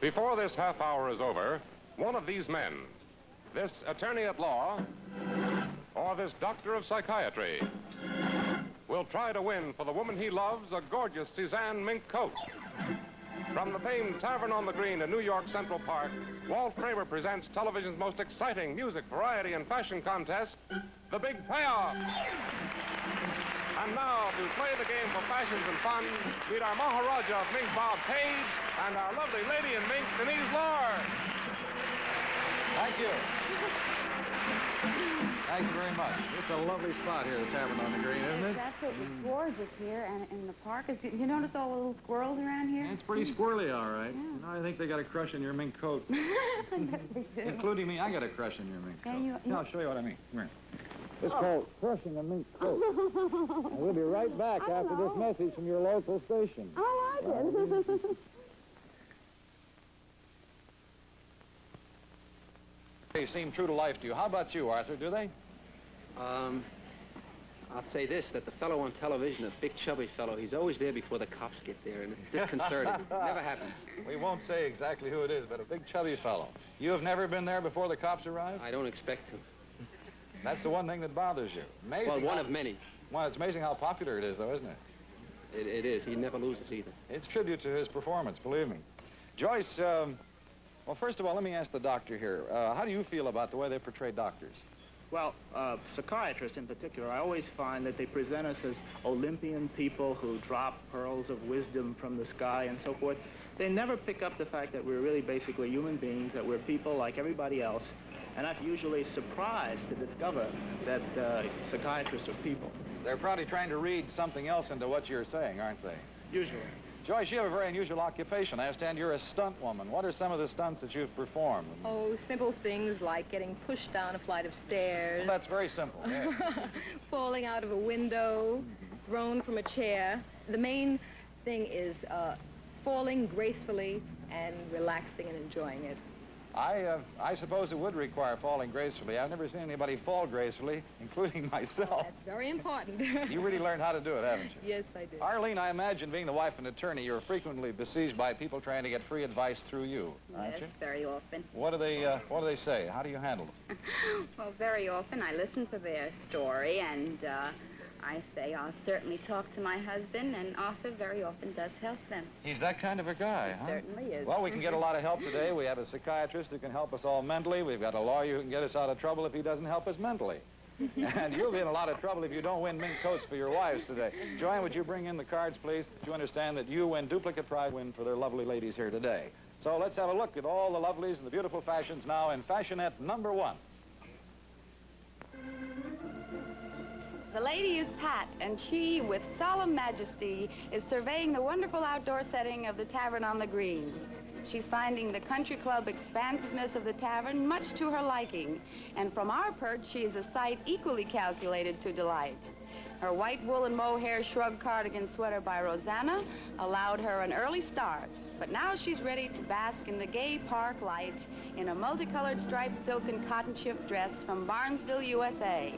Before this half hour is over, one of these men, this attorney at law, or this doctor of psychiatry, will try to win for the woman he loves a gorgeous Cezanne mink coat. From the famed Tavern on the Green in New York Central Park, Walt Kramer presents television's most exciting music, variety, and fashion contest, The Big Payoff. And now, to play the game for fashions and fun, meet our Maharaja of Mink, Bob Page, and our lovely lady in mink, Denise Lord. Thank you. Thank you very much. It's a lovely spot here, the Tavern on the Green, isn't it? It's absolutely gorgeous here, and in the park. You notice all the little squirrels around here? It's pretty squirrely, all right. Yeah. You know, I think they got a crush on your mink coat. Yes, they do. Including me, I got a crush on your mink coat. Yeah, I'll show you what I mean. Come here. It's called crushing a mink coat. And we'll be right back after this message from your local station. I like it. They seem true to life to you. How about you, Arthur? Do they? I'll say this, that the fellow on television, a big chubby fellow, he's always there before the cops get there, and it's disconcerting. Never happens. We won't say exactly who it is, but a big chubby fellow. You have never been there before the cops arrive? I don't expect to. That's the one thing that bothers you. Amazing. Well, one of many. Well, it's amazing how popular it is, though, isn't it? It is. He never loses either. It's tribute to his performance, believe me. Joyce, well, first of all, let me ask the doctor here. How do you feel about the way they portray doctors? Well, psychiatrists in particular, I always find that they present us as Olympian people who drop pearls of wisdom from the sky and so forth. They never pick up the fact that we're really basically human beings, that we're people like everybody else, and I'm usually surprised to discover that psychiatrists are people. They're probably trying to read something else into what you're saying, aren't they? Usually. Joyce, you have a very unusual occupation. I understand you're a stunt woman. What are some of the stunts that you've performed? Oh, simple things like getting pushed down a flight of stairs. Well, that's very simple, yes. Falling out of a window, thrown from a chair. The main thing is falling gracefully and relaxing and enjoying it. I suppose it would require falling gracefully. I've never seen anybody fall gracefully, including myself. That's very important. You really learned how to do it, haven't you? Yes, I did. Arlene, I imagine being the wife of an attorney, you're frequently besieged by people trying to get free advice through you, aren't Yes, you? very often. What do they say? How do you handle them? Well, very often I listen to their story, and I say I'll certainly talk to my husband, and Arthur very often does help them. He's that kind of a guy, huh? Certainly is. Well, we can get a lot of help today. We have a psychiatrist who can help us all mentally. We've got a lawyer who can get us out of trouble if he doesn't help us mentally. And you'll be in a lot of trouble if you don't win mink coats for your wives today. Joanne, would you bring in the cards, please? Do you understand that you win duplicate prize win for their lovely ladies here today? So let's have a look at all the lovelies and the beautiful fashions now in Fashionette number 1. The lady is Pat, and she, with solemn majesty, is surveying the wonderful outdoor setting of the Tavern on the Green. She's finding the country club expansiveness of the tavern much to her liking, and from our perch, she is a sight equally calculated to delight. Her white wool and mohair shrug cardigan sweater by Rosanna allowed her an early start, but now she's ready to bask in the gay park light in a multicolored striped silk and cotton shift dress from Barnesville, USA.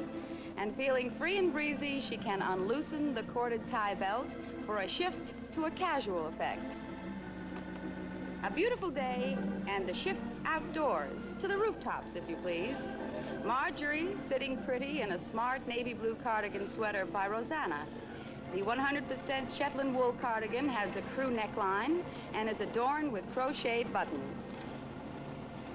And feeling free and breezy, she can unloosen the corded tie belt for a shift to a casual effect. A beautiful day, and the shift's outdoors, to the rooftops, if you please. Marjorie, sitting pretty in a smart navy blue cardigan sweater by Rosanna. The 100% Shetland wool cardigan has a crew neckline and is adorned with crocheted buttons.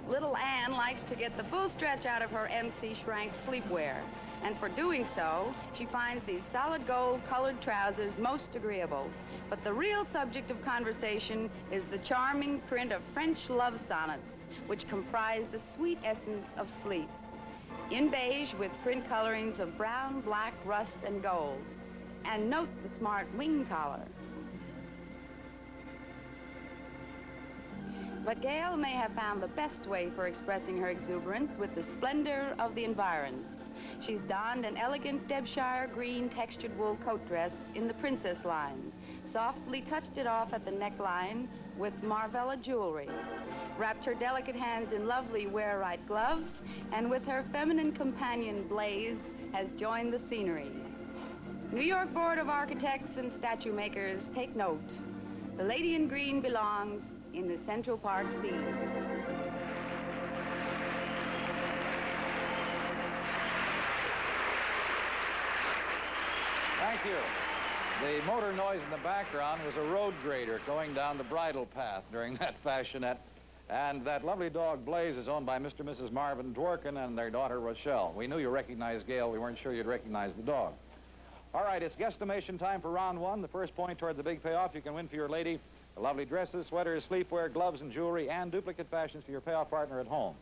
Little Anne likes to get the full stretch out of her MC Schrank sleepwear. And for doing so, she finds these solid gold colored trousers most agreeable. But the real subject of conversation is the charming print of French love sonnets, which comprise the sweet essence of sleep. In beige with print colorings of brown, black, rust, and gold. And note the smart wing collar. But Gail may have found the best way for expressing her exuberance with the splendor of the environs. She's donned an elegant Debshire green textured wool coat dress in the princess line, softly touched it off at the neckline with Marvella jewelry, wrapped her delicate hands in lovely wear-right gloves, and with her feminine companion Blaze has joined the scenery. New York Board of Architects and Statue Makers, take note. The lady in green belongs in the Central Park scene. Thank you. The motor noise in the background was a road grader going down the bridle path during that fashionette. And that lovely dog, Blaze, is owned by Mr. and Mrs. Marvin Dworkin and their daughter, Rochelle. We knew you recognized Gail. We weren't sure you'd recognize the dog. All right, it's guesstimation time for round one. The first point toward the big payoff. You can win for your lady lovely dresses, sweaters, sleepwear, gloves, and jewelry, and duplicate fashions for your payoff partner at home.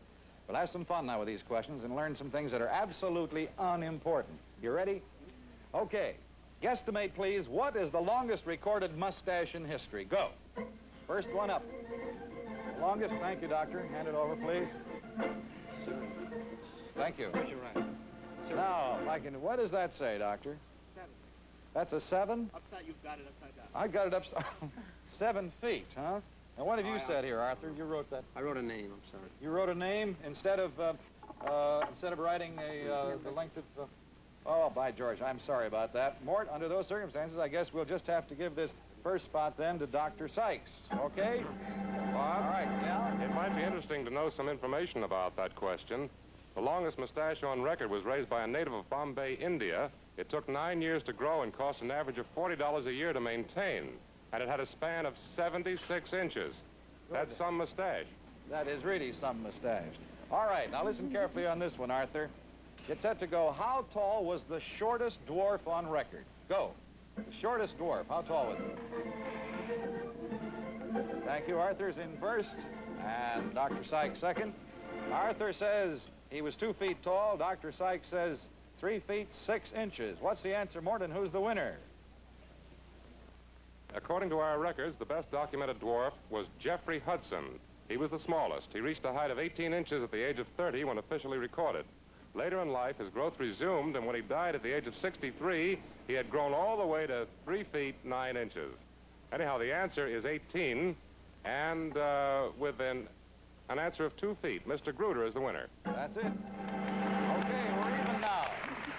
But have some fun now with these questions and learn some things that are absolutely unimportant. You ready? Okay. Guesstimate, please, what is the longest recorded mustache in history? Go. First one up. Longest. Thank you, doctor. Hand it over, please. Thank you. Now, if I can, what does that say, doctor? 7. That's a 7? Upside, you've got it upside down. I got it upside 7 feet, huh? And what have you said here, Arthur? You wrote that. I wrote a name, I'm sorry. You wrote a name instead of writing the length of... oh, by George, I'm sorry about that. Mort, under those circumstances, I guess we'll just have to give this first spot then to Dr. Sykes, okay? Bob? All right, yeah? It might be interesting to know some information about that question. The longest mustache on record was raised by a native of Bombay, India. It took 9 years to grow and cost an average of $40 a year to maintain. And it had a span of 76 inches. That's some mustache. That is really some mustache. All right, now listen carefully on this one, Arthur. Get set to go. How tall was the shortest dwarf on record? Go. The shortest dwarf. How tall was it? Thank you. Arthur's in first, and Dr. Sykes second. Arthur says he was 2 feet tall. Dr. Sykes says 3 feet 6 inches. What's the answer, Morton? Who's the winner? According to our records, the best documented dwarf was Jeffrey Hudson. He was the smallest. He reached a height of 18 inches at the age of 30 when officially recorded. Later in life, his growth resumed, and when he died at the age of 63, he had grown all the way to 3 feet 9 inches. Anyhow, the answer is 18, and with an answer of 2 feet. Mr. Gruder is the winner. That's it. Okay, we're even now.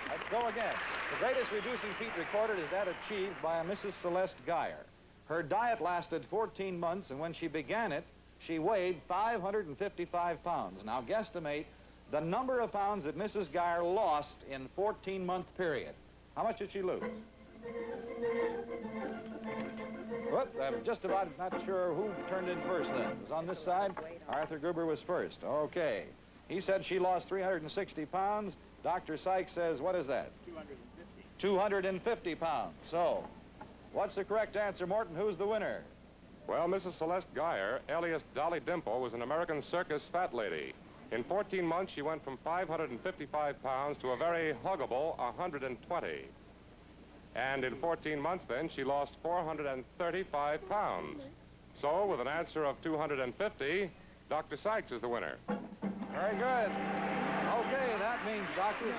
Let's go again. The greatest reducing feat recorded is that achieved by a Mrs. Celeste Geyer. Her diet lasted 14 months, and when she began it, she weighed 555 pounds. Now, guesstimate the number of pounds that Mrs. Geyer lost in 14-month period. How much did she lose? Whoop, I'm just about not sure who turned in first then. It was on this side. Arthur Gruber was first. Okay. He said she lost 360 pounds. Dr. Sykes says, what is that? 250. 250 pounds. So, what's the correct answer, Morton? Who's the winner? Well, Mrs. Celeste Geyer, alias Dolly Dimple, was an American circus fat lady. In 14 months, she went from 555 pounds to a very huggable 120. And in 14 months, then, she lost 435 pounds. So, with an answer of 250, Dr. Sykes is the winner. Very good. Okay, that means, Doctor,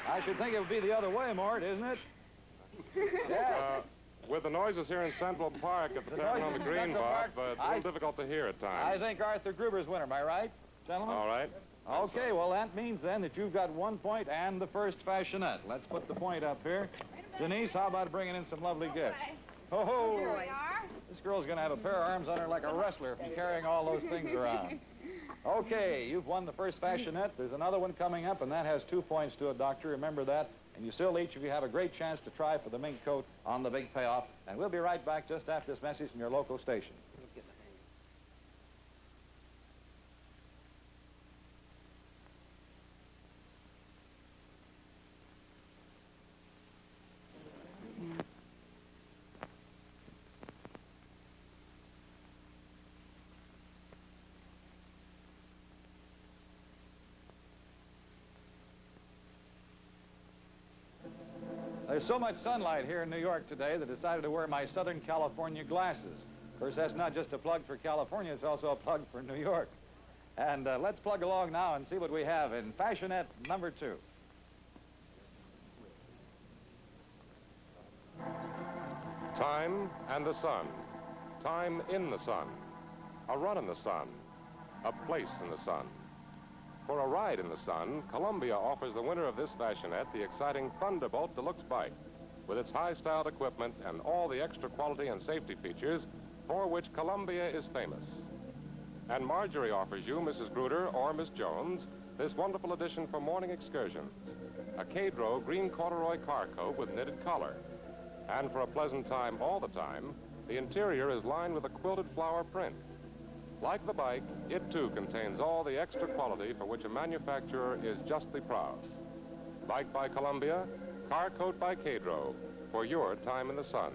I should think it would be the other way, Mort, isn't it? Yes. With the noises here in Central Park at the Tavern on the Green, Bob, it's a little difficult to hear at times. I think Arthur Gruber's winner. Am I right, gentlemen? All right. Okay, well, that means then that you've got 1 point and the first fashionette. Let's put the point up here. Denise, how about bringing in some lovely gifts? Ho ho! Here we are. This girl's going to have a pair of arms on her like a wrestler from carrying all those things around. Okay, you've won the first fashionette. There's another one coming up, and that has 2 points to it, Doctor. Remember that. And you still, each of you, have a great chance to try for the mink coat on the big payoff. And we'll be right back just after this message from your local station. There's so much sunlight here in New York today that I decided to wear my Southern California glasses. Of course, that's not just a plug for California, it's also a plug for New York. And let's plug along now and see what we have in fashionette number 2. Time and the sun. Time in the sun. A run in the sun. A place in the sun. For a ride in the sun, Columbia offers the winner of this fashionette the exciting Thunderbolt Deluxe bike. With its high-styled equipment and all the extra quality and safety features, for which Columbia is famous. And Marjorie offers you, Mrs. Gruder or Miss Jones, this wonderful addition for morning excursions, a Cadro green corduroy car coat with knitted collar. And for a pleasant time all the time, the interior is lined with a quilted flower print. Like the bike, it too contains all the extra quality for which a manufacturer is justly proud. Bike by Columbia, car coat by Cadro, for your time in the sun.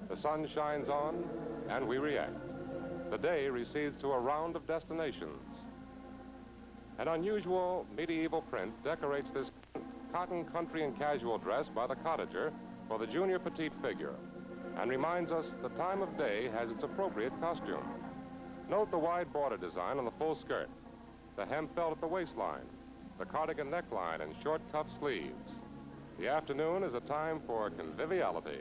The sun shines on, and we react. The day recedes to a round of destinations. An unusual medieval print decorates this cotton country and casual dress by the cottager for the junior petite figure, and reminds us the time of day has its appropriate costume. Note the wide border design on the full skirt, the hemp belt at the waistline, the cardigan neckline and short cuff sleeves. The afternoon is a time for conviviality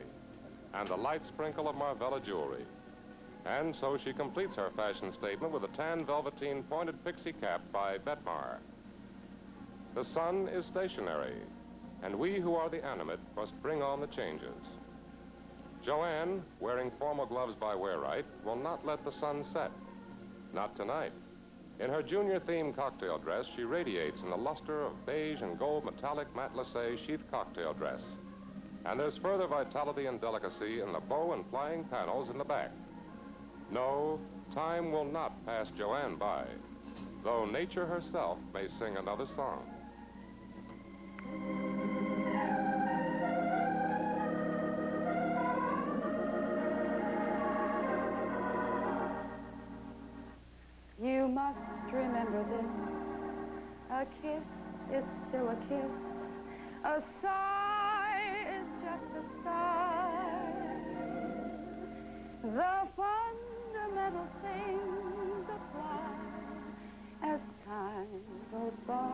and the light sprinkle of Marvella jewelry. And so she completes her fashion statement with a tan velveteen pointed pixie cap by Betmar. The sun is stationary, and we who are the animate must bring on the changes. Joanne, wearing formal gloves by Wearite, will not let the sun set. Not tonight. In her junior-themed cocktail dress, she radiates in the luster of beige and gold metallic matelassé sheath cocktail dress. And there's further vitality and delicacy in the bow and flying panels in the back. No, time will not pass Joanne by, though nature herself may sing another song. You must remember this. A kiss is still a kiss. A sigh is just a sigh. The fundamental things apply as time goes by.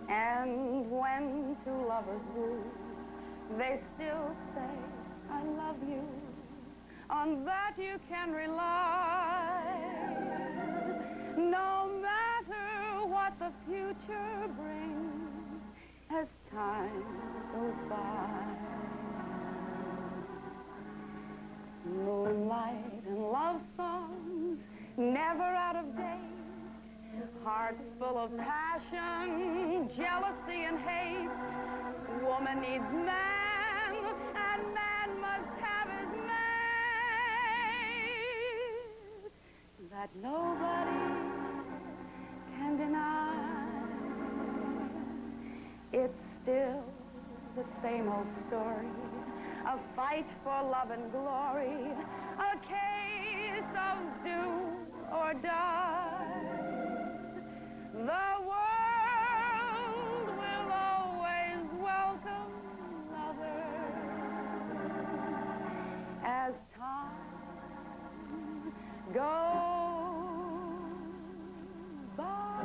And when two lovers woo, they still say, I love you. On that you can rely. No matter what the future brings as time goes by. Moonlight and love songs, never out of date. Hearts full of passion, jealousy and hate. Woman needs man, and man must have his mate. That nobody can deny. It's still the same old story. A fight for love and glory. A case of do or die. The world will always welcome lovers as time goes by.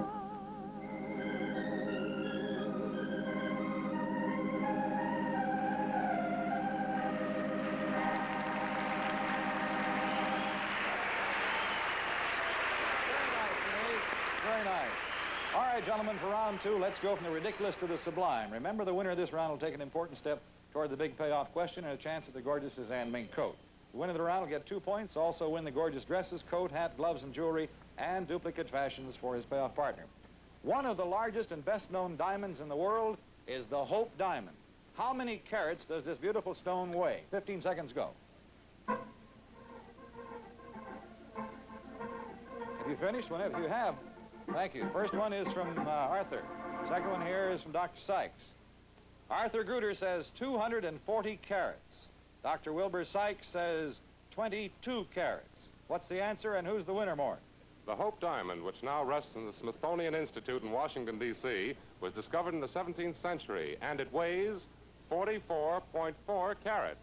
Very nice. All right, gentlemen, for round two, let's go from the ridiculous to the sublime. Remember, the winner of this round will take an important step toward the big payoff question and a chance at the gorgeous Suzanne mink coat. The winner of the round will get 2 points, also win the gorgeous dresses, coat, hat, gloves, and jewelry, and duplicate fashions for his payoff partner. One of the largest and best-known diamonds in the world is the Hope Diamond. How many carats does this beautiful stone weigh? 15 seconds go. Have you finished? Whenever you have. Thank you. First one is from Arthur. Second one here is from Dr. Sykes. Arthur Gruder says 240 carats. Dr. Wilbur Sykes says 22 carats. What's the answer, and who's the winner, Mort? The Hope Diamond, which now rests in the Smithsonian Institute in Washington, D.C., was discovered in the 17th century, and it weighs 44.4 carats.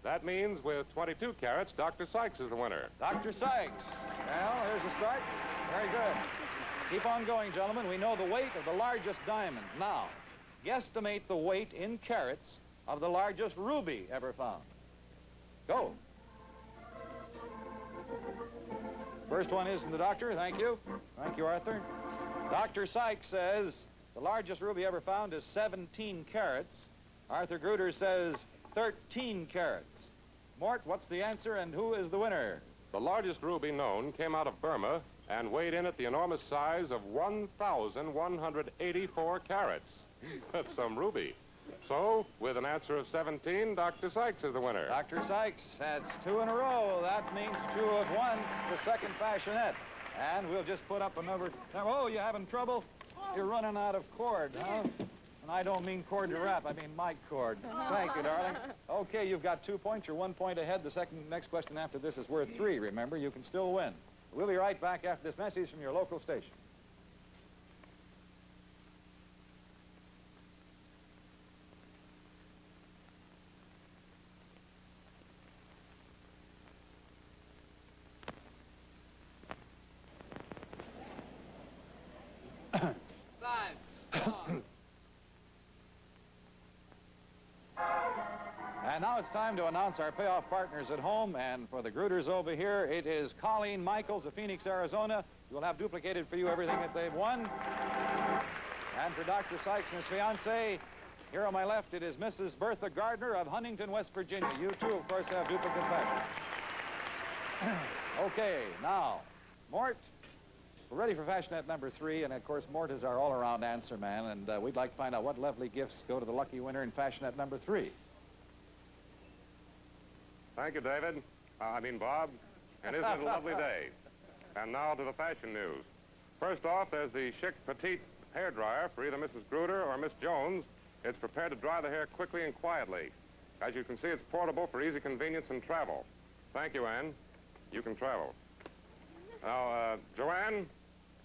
That means with 22 carats, Dr. Sykes is the winner. Dr. Sykes. Well, here's a start. Very good. Keep on going, gentlemen. We know the weight of the largest diamond. Now, guesstimate the weight in carats of the largest ruby ever found. Go. First one is from the doctor. Thank you. Thank you, Arthur. Dr. Sykes says the largest ruby ever found is 17 carats. Arthur Gruder says 13 carats. Mort, what's the answer and who is the winner? The largest ruby known came out of Burma and weighed in at the enormous size of 1,184 carats. That's some ruby. So, with an answer of 17, Dr. Sykes is the winner. Dr. Sykes, that's 2 in a row. That means 2 have won the second fashionette. And we'll just put up another... Oh, you having trouble? You're running out of cord, huh? And I don't mean cord to wrap, I mean mic cord. Thank you, darling. Okay, you've got 2 points. You're 1 point ahead. The next question after this is worth 3, remember. You can still win. We'll be right back after this message from your local station. And now it's time to announce our payoff partners at home. And for the Gruters over here, it is Colleen Michaels of Phoenix, Arizona. We'll have duplicated for you everything that they've won. And for Dr. Sykes and his fiancée, here on my left, it is Mrs. Bertha Gardner of Huntington, West Virginia. You, too, of course, have duplicate badges. Okay, now, Mort, we're ready for Fashionette number 3. And, of course, Mort is our all-around answer man. And we'd like to find out what lovely gifts go to the lucky winner in Fashionette number 3. Thank you, David. Bob. And isn't it a lovely day? And now to the fashion news. First off, there's the chic petite hairdryer for either Mrs. Gruder or Miss Jones. It's prepared to dry the hair quickly and quietly. As you can see, it's portable for easy convenience and travel. Thank you, Anne. You can travel. Now, Joanne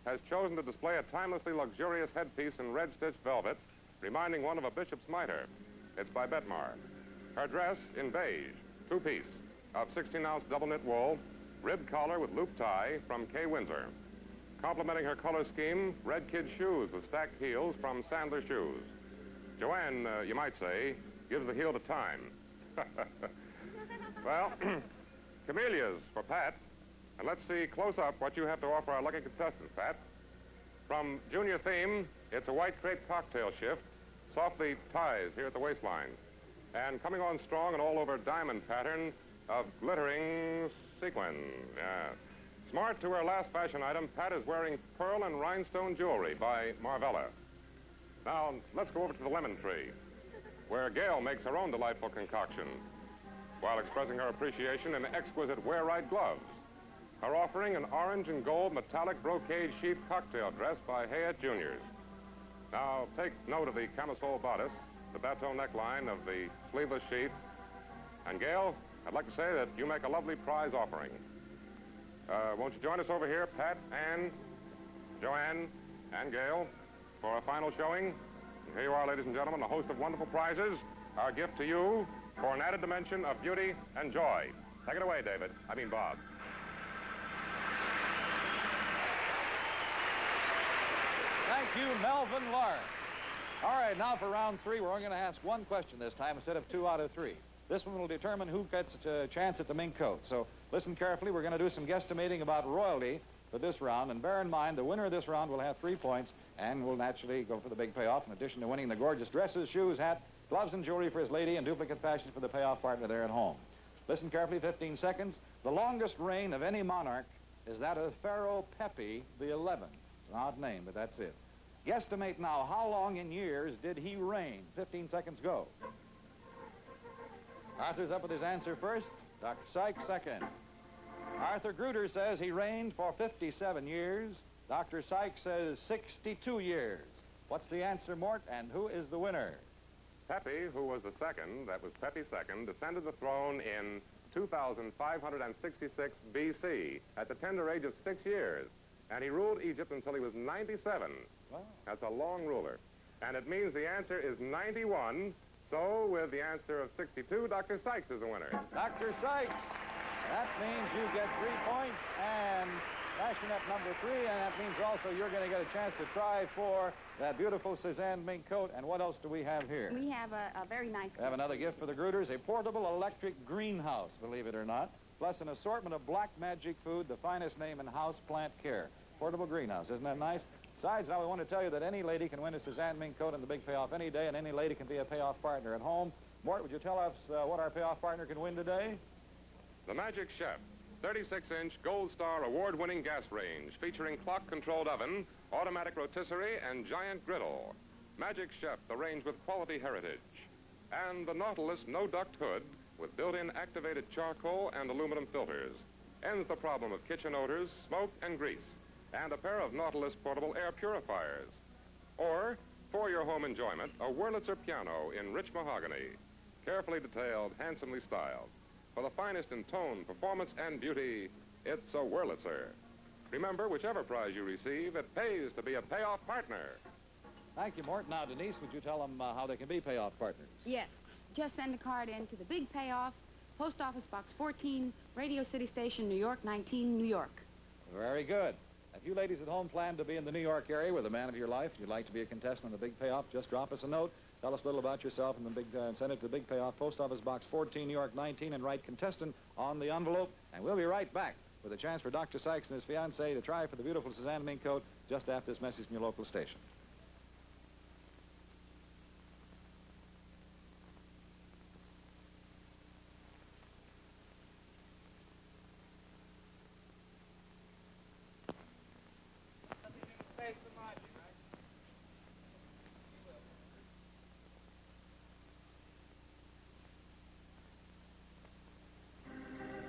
has chosen to display a timelessly luxurious headpiece in red stitch velvet, reminding one of a bishop's mitre. It's by Betmar. Her dress in beige. 2-piece of 16-ounce double knit wool, ribbed collar with loop tie from Kay Windsor. Complementing her color scheme, red kid shoes with stacked heels from Sandler Shoes. Joanne, you might say, gives the heel to time. Well, camellias for Pat. And let's see close up what you have to offer our lucky contestants, Pat. From Junior Theme, it's a white crepe cocktail shift, softly ties here at the waistline. And coming on strong and all over diamond pattern of glittering sequin. Smart to her last fashion item, Pat is wearing pearl and rhinestone jewelry by Marvella. Now, let's go over to the Lemon Tree, where Gail makes her own delightful concoction while expressing her appreciation in exquisite wear-right gloves. Her offering an orange and gold metallic brocade sheath cocktail dress by Hayat Juniors. Now, take note of the camisole bodice, the bateau neckline of the sleeveless sheath. And, Gail, I'd like to say that you make a lovely prize offering. Won't you join us over here, Pat, Ann, Joanne, and Gail, for a final showing? And here you are, ladies and gentlemen, a host of wonderful prizes. Our gift to you for an added dimension of beauty and joy. Take it away, David. Bob. Thank you, Melvin Lawrence. All right, now for round 3, we're only going to ask one question this time instead of 2 out of 3. This one will determine who gets a chance at the mink coat. So listen carefully. We're going to do some guesstimating about royalty for this round. And bear in mind, the winner of this round will have 3 points and will naturally go for the big payoff, in addition to winning the gorgeous dresses, shoes, hat, gloves, and jewelry for his lady and duplicate fashions for the payoff partner there at home. Listen carefully, 15 seconds. The longest reign of any monarch is that of Pharaoh Pepi the 11th. It's an odd name, but that's it. Guesstimate now, how long in years did he reign? 15 seconds go. Arthur's up with his answer first. Dr. Sykes second. Arthur Gruder says he reigned for 57 years. Dr. Sykes says 62 years. What's the answer, Mort, and who is the winner? Pepi, who was the second, that was Pepi II, descended the throne in 2566 B.C. at the tender age of 6 years. And he ruled Egypt until he was 97. Wow. That's a long ruler. And it means the answer is 91. So, with the answer of 62, Dr. Sykes is the winner. Dr. Sykes. That means you get 3 points and Fashionette number 3, and that means also you're going to get a chance to try for that beautiful Suzanne mink coat. And what else do we have here? We have a very nice... We have another gift for the Gruters, a portable electric greenhouse, believe it or not, plus an assortment of black magic food, the finest name in house plant care. Portable greenhouse, isn't that nice? Besides, now we want to tell you that any lady can win a Suzanne mink coat and the big payoff any day, and any lady can be a payoff partner at home. Mort, would you tell us what our payoff partner can win today? The Magic Chef, 36-inch Gold Star award-winning gas range featuring clock-controlled oven, automatic rotisserie, and giant griddle. Magic Chef, the range with quality heritage. And the Nautilus no-duct hood with built-in activated charcoal and aluminum filters. Ends the problem of kitchen odors, smoke, and grease. And a pair of Nautilus portable air purifiers. Or, for your home enjoyment, a Wurlitzer piano in rich mahogany. Carefully detailed, handsomely styled. For the finest in tone, performance, and beauty, it's a Wurlitzer. Remember, whichever prize you receive, it pays to be a payoff partner. Thank you, Mort. Now, Denise, would you tell them how they can be payoff partners? Yes. Just send a card in to the Big Payoff, Post Office Box 14, Radio City Station, New York 19, New York. Very good. If you ladies at home plan to be in the New York area with the man of your life, you'd like to be a contestant on the Big Payoff, just drop us a note. Tell us a little about yourself and send it to the Big Payoff, Post Office Box 14, New York 19, and write contestant on the envelope. And we'll be right back with a chance for Dr. Sykes and his fiancée to try for the beautiful Suzanne Mink Coat just after this message from your local station.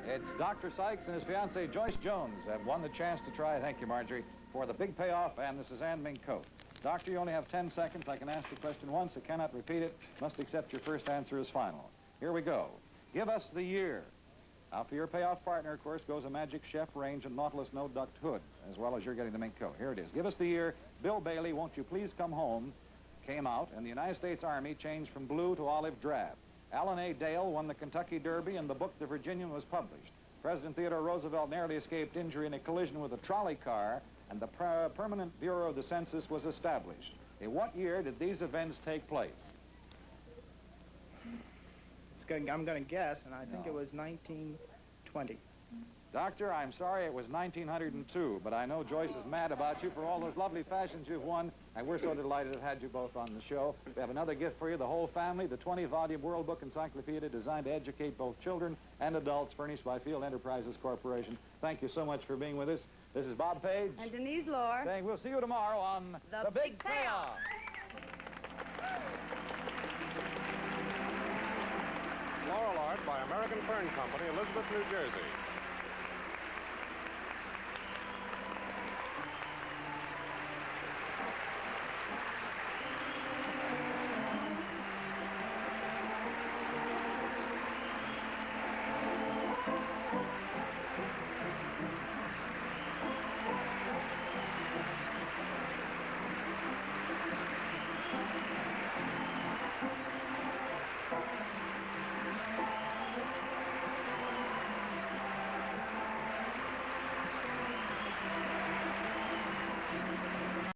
It's Dr. Sykes and his fiancée, Joyce Jones, have won the chance to try, thank you, Marjorie, for the Big Payoff and the Suzanne Mink Coat. Doctor, you only have 10 seconds. I can ask the question once. I cannot repeat it. Must accept your first answer as final. Here we go. Give us the year. Now, for your payoff partner, of course, goes a Magic Chef range and Nautilus no-duct hood, as well as you're getting the Mink Coat. Here it is. Give us the year. Bill Bailey, Won't You Please Come Home, came out, and the United States Army changed from blue to olive drab. Alan A. Dale won the Kentucky Derby, and the book The Virginian was published. President Theodore Roosevelt narrowly escaped injury in a collision with a trolley car, and the Permanent Bureau of the Census was established. In what year did these events take place? I'm going to guess, and I think it was 1920. Doctor, I'm sorry, it was 1902, but I know Joyce is mad about you for all those lovely fashions you've won, and we're so delighted to have had you both on the show. We have another gift for you, the whole family, the 20-volume World Book Encyclopedia designed to educate both children and adults, furnished by Field Enterprises Corporation. Thank you so much for being with us. This is Bob Page. And Denise Lohr. Saying we'll see you tomorrow on The Big Payoff. Floral art by American Fern Company, Elizabeth, New Jersey.